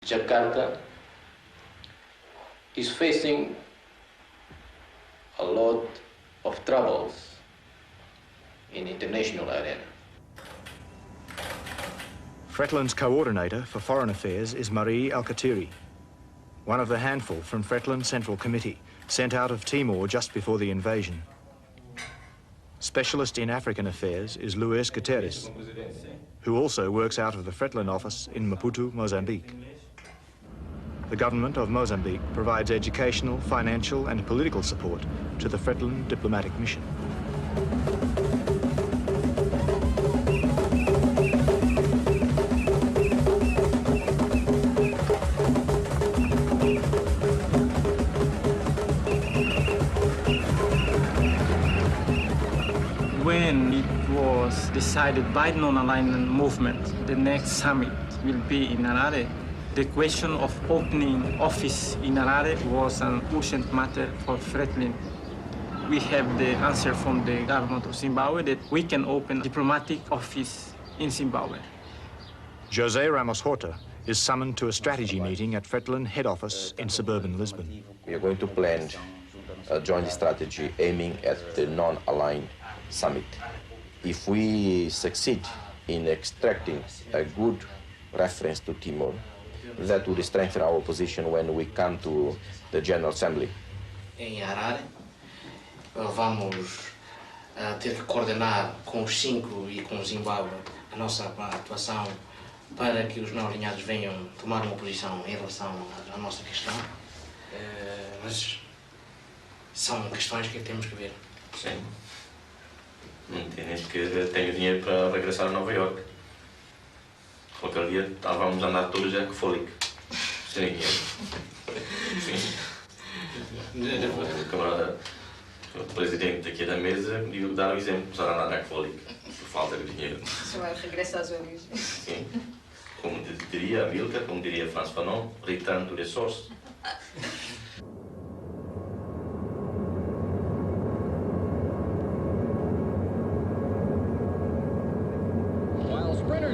Jakarta is facing a lot of troubles in international arena. Fretland's coordinator for foreign affairs is Marie Alkatiri, one of the handful from Fretland Central Committee, sent out of Timor just before the invasion. Specialist in African affairs is Luís Guterres, who also works out of the Fretland office in Maputo, Mozambique. The government of Mozambique provides educational, financial and political support to the Fretland diplomatic mission. When it was decided by the non-alignment movement, the next summit will be in Harare, the question of opening office in Harare was an urgent matter for Fretland. We have the answer from the government of Zimbabwe that we can open a diplomatic office in Zimbabwe. José Ramos Horta is summoned to a strategy meeting at Fretland head office in suburban Lisbon. We are going to plan a joint strategy aiming at the non-aligned summit. If we succeed in extracting a good reference to Timor, that would strengthen our position when we come to the General Assembly. Em Harare, vamos ter que coordenar com os 5 e com o Zimbábue a nossa atuação para que os não alinhados venham tomar uma posição em relação à nossa questão. Mas são questões que temos que ver. Sim. Entendem que tenho dinheiro para regressar a Nova Iorque. Qualquer dia vamos andar todos já com fôlego. Sem dinheiro. Sim. O camarada, o presidente aqui da mesa, me dar um exemplo, começar a andar com fôlego, por falta de dinheiro. Você vai regressar às origens. Sim. Como diria Abílio, como diria François Fanon, return to the source.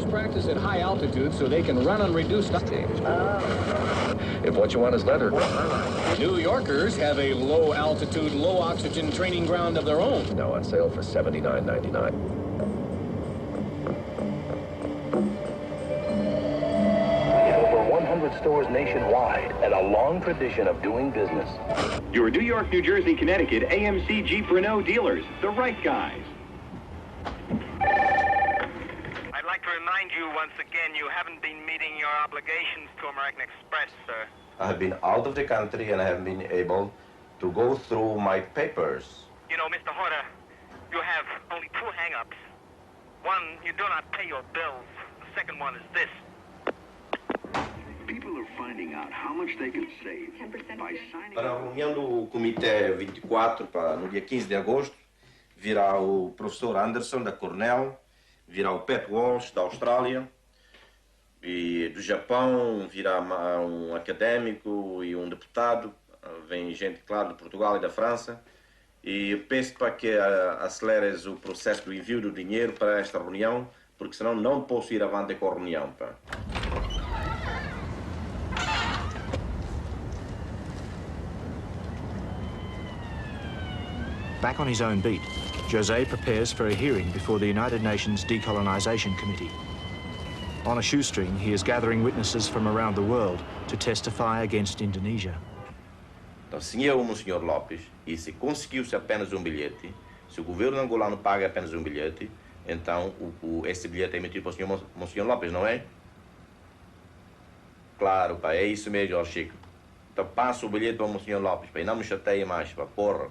Practice at high altitude so they can run on reduced if what you want is leather. New Yorkers have a low altitude, low oxygen training ground of their own. Now on sale for $79.99. In over 100 stores nationwide and a long tradition of doing business. Your New York, New Jersey, Connecticut AMC Jeep Renault dealers, the right guys. I'd like to remind you once again, you haven't been meeting your obligations to American Express, sir. I have been out of the country and I have been able to go through my papers. You know, Mr. Horta, you have only 2 hang-ups. One, you do not pay your bills. The second one is this. People are finding out how much they can save by signing. Para a reunião do Comitê 24, no dia 15 de agosto, virá o professor Anderson, da Cornell, virá o Pat Walsh, da Austrália, e do Japão virá um académico e um deputado, vem gente, claro, de Portugal e da França, e eu peço para que aceleres o processo do envio do dinheiro para esta reunião, porque senão não posso ir avante com a reunião. Pá. Back on his own beat, José prepares for a hearing before the United Nations Decolonisation Committee. On a shoestring, he is gathering witnesses from around the world to testify against Indonesia. Então, se é o Sr. Lopes, e se conseguiu-se apenas um bilhete, se o governo angolano paga apenas um bilhete, então esse bilhete é emitido para o Sr. Lopes, não é? Claro, pá, é isso mesmo, ó Chico. Então passa o bilhete para o Sr. Lopes, pá, e não me chateia mais, pá, porra.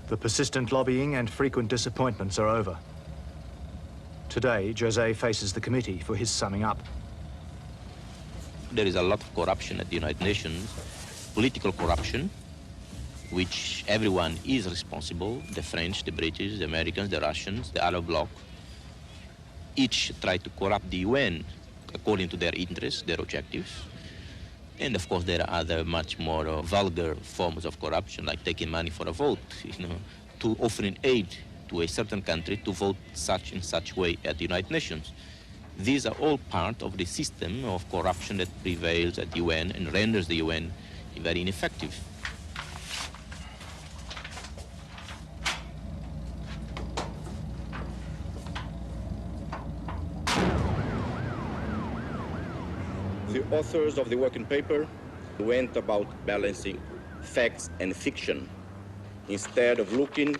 The persistent lobbying and frequent disappointments are over. Today, José faces the committee for his summing up. There is a lot of corruption at the United Nations, political corruption, which everyone is responsible, the French, the British, the Americans, the Russians, the Arab bloc. Each try to corrupt the UN according to their interests, their objectives. And of course, there are other much more vulgar forms of corruption, like taking money for a vote, to offering aid to a certain country to vote such in such way at the United Nations. These are all part of the system of corruption that prevails at the UN and renders the UN very ineffective. The authors of the working paper went about balancing facts and fiction instead of looking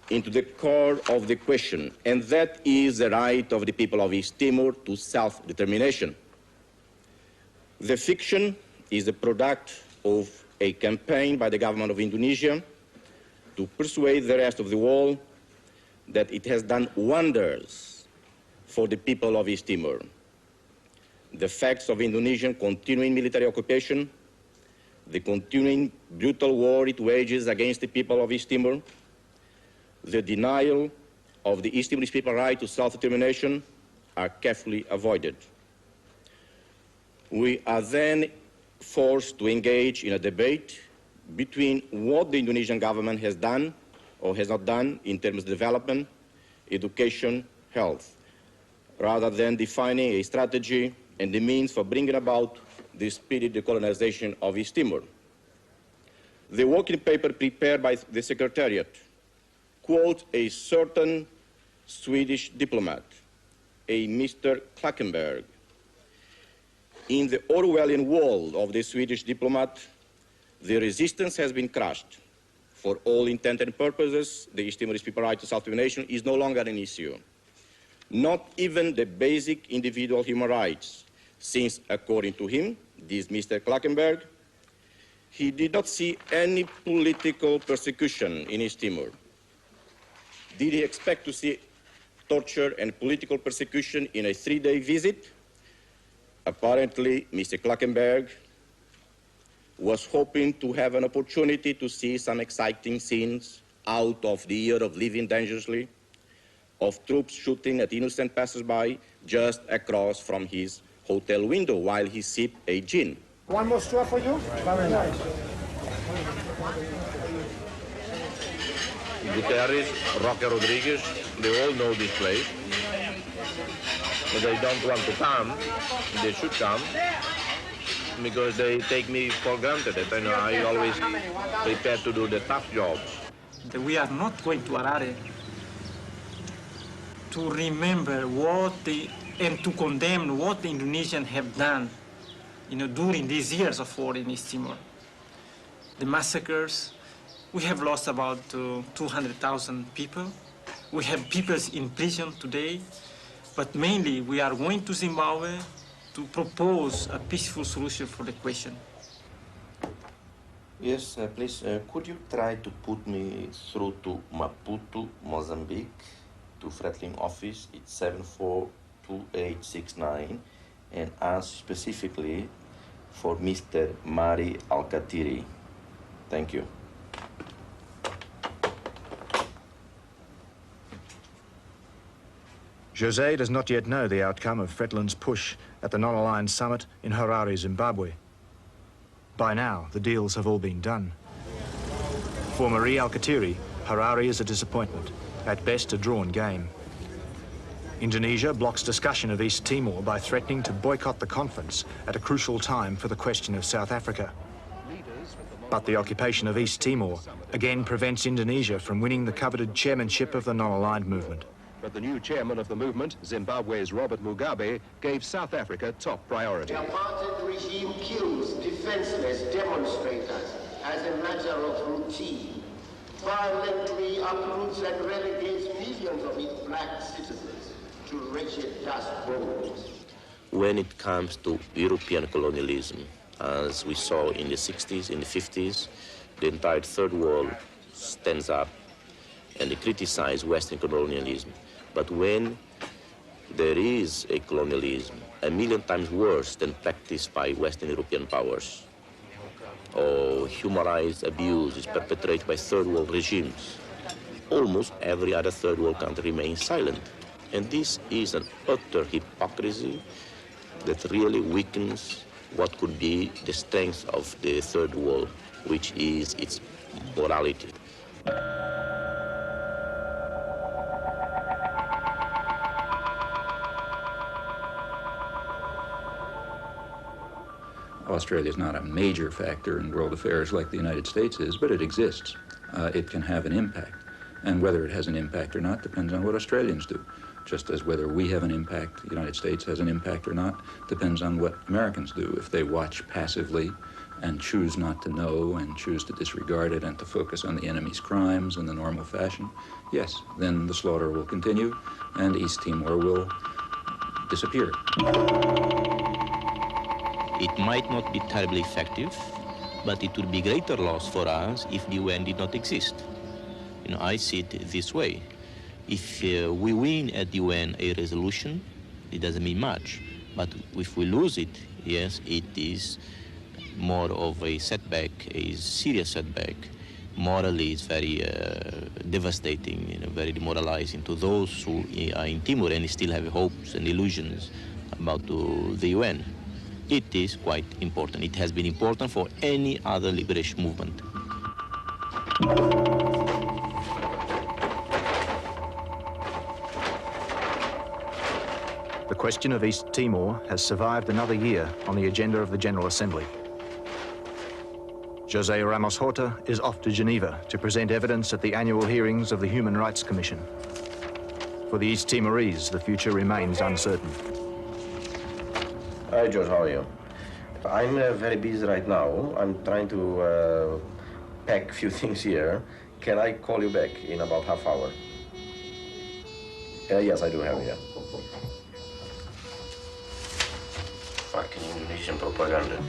into the core of the question, and that is the right of the people of East Timor to self-determination. The fiction is the product of a campaign by the government of Indonesia to persuade the rest of the world that it has done wonders for the people of East Timor. The facts of Indonesian continuing military occupation, the continuing brutal war it wages against the people of East Timor, the denial of the East Timorese people's right to self-determination are carefully avoided. We are then forced to engage in a debate between what the Indonesian government has done or has not done in terms of development, education, health, rather than defining a strategy and the means for bringing about the speedy decolonization of East Timor. The working paper prepared by the Secretariat quotes a certain Swedish diplomat, a Mr. Klakenberg. In the Orwellian world of the Swedish diplomat, the resistance has been crushed. For all intent and purposes, the East Timorese people's right to self-determination is no longer an issue. Not even the basic individual human rights, since, according to him, this Mr. Klakenberg, he did not see any political persecution in East Timor. Did he expect to see torture and political persecution in a 3-day visit? Apparently, Mr. Klakenberg was hoping to have an opportunity to see some exciting scenes out of the year of living dangerously, of troops shooting at innocent passers-by just across from his hotel window while he sipped a gin. One more straw for you? Very nice. Guterres, Roque Rodriguez, they all know this place. But they don't want to come. They should come because they take me for granted. And I always prepare to do the tough jobs. We are not going to Harare to remember and to condemn what the Indonesians have done, during these years of war in East Timor. The massacres, we have lost about 200,000 people. We have people in prison today, but mainly we are going to Zimbabwe to propose a peaceful solution for the question. Yes, please, could you try to put me through to Maputo, Mozambique, to Fretling office? It's 742869, and ask specifically for Mr. Mari Alkatiri. Thank you. José does not yet know the outcome of Fretland's push at the non-aligned summit in Harare, Zimbabwe. By now, the deals have all been done. For Marie Alkatiri, Harare is a disappointment, at best a drawn game. Indonesia blocks discussion of East Timor by threatening to boycott the conference at a crucial time for the question of South Africa. But the occupation of East Timor again prevents Indonesia from winning the coveted chairmanship of the non-aligned movement. But the new chairman of the movement, Zimbabwe's Robert Mugabe, gave South Africa top priority. The apartheid regime kills defenseless demonstrators as a matter of routine, violently uproots and relegates millions of its black citizens to wretched dust bowls. When it comes to European colonialism, as we saw in the 60s, in the 50s, the entire third world stands up and they criticize Western colonialism. But when there is a colonialism 1,000,000 times worse than practiced by Western European powers, or human rights abuse is perpetrated by third world regimes, almost every other third world country remains silent. And this is an utter hypocrisy that really weakens what could be the strength of the third world, which is its morality. Australia is not a major factor in world affairs like the United States is, but it exists. It can have an impact. And whether it has an impact or not depends on what Australians do. Just as whether we have an impact, the United States has an impact or not, depends on what Americans do. If they watch passively and choose not to know and choose to disregard it and to focus on the enemy's crimes in the normal fashion, yes, then the slaughter will continue and East Timor will disappear. It might not be terribly effective, but it would be greater loss for us if the UN did not exist. You know, I see it this way. If we win at the UN a resolution, it doesn't mean much. But if we lose it, yes, it is more of a setback, a serious setback. Morally, it's very devastating, you know, very demoralizing to those who are in Timor and still have hopes and illusions about the UN. It is quite important. It has been important for any other liberation movement. The question of East Timor has survived another year on the agenda of the General Assembly. José Ramos Horta is off to Geneva to present evidence at the annual hearings of the Human Rights Commission. For the East Timorese, the future remains uncertain. Hi, George, how are you? I'm very busy right now. I'm trying to pack a few things here. Can I call you back in about half hour? Yes, I do have, yeah. Fucking Indonesian propaganda.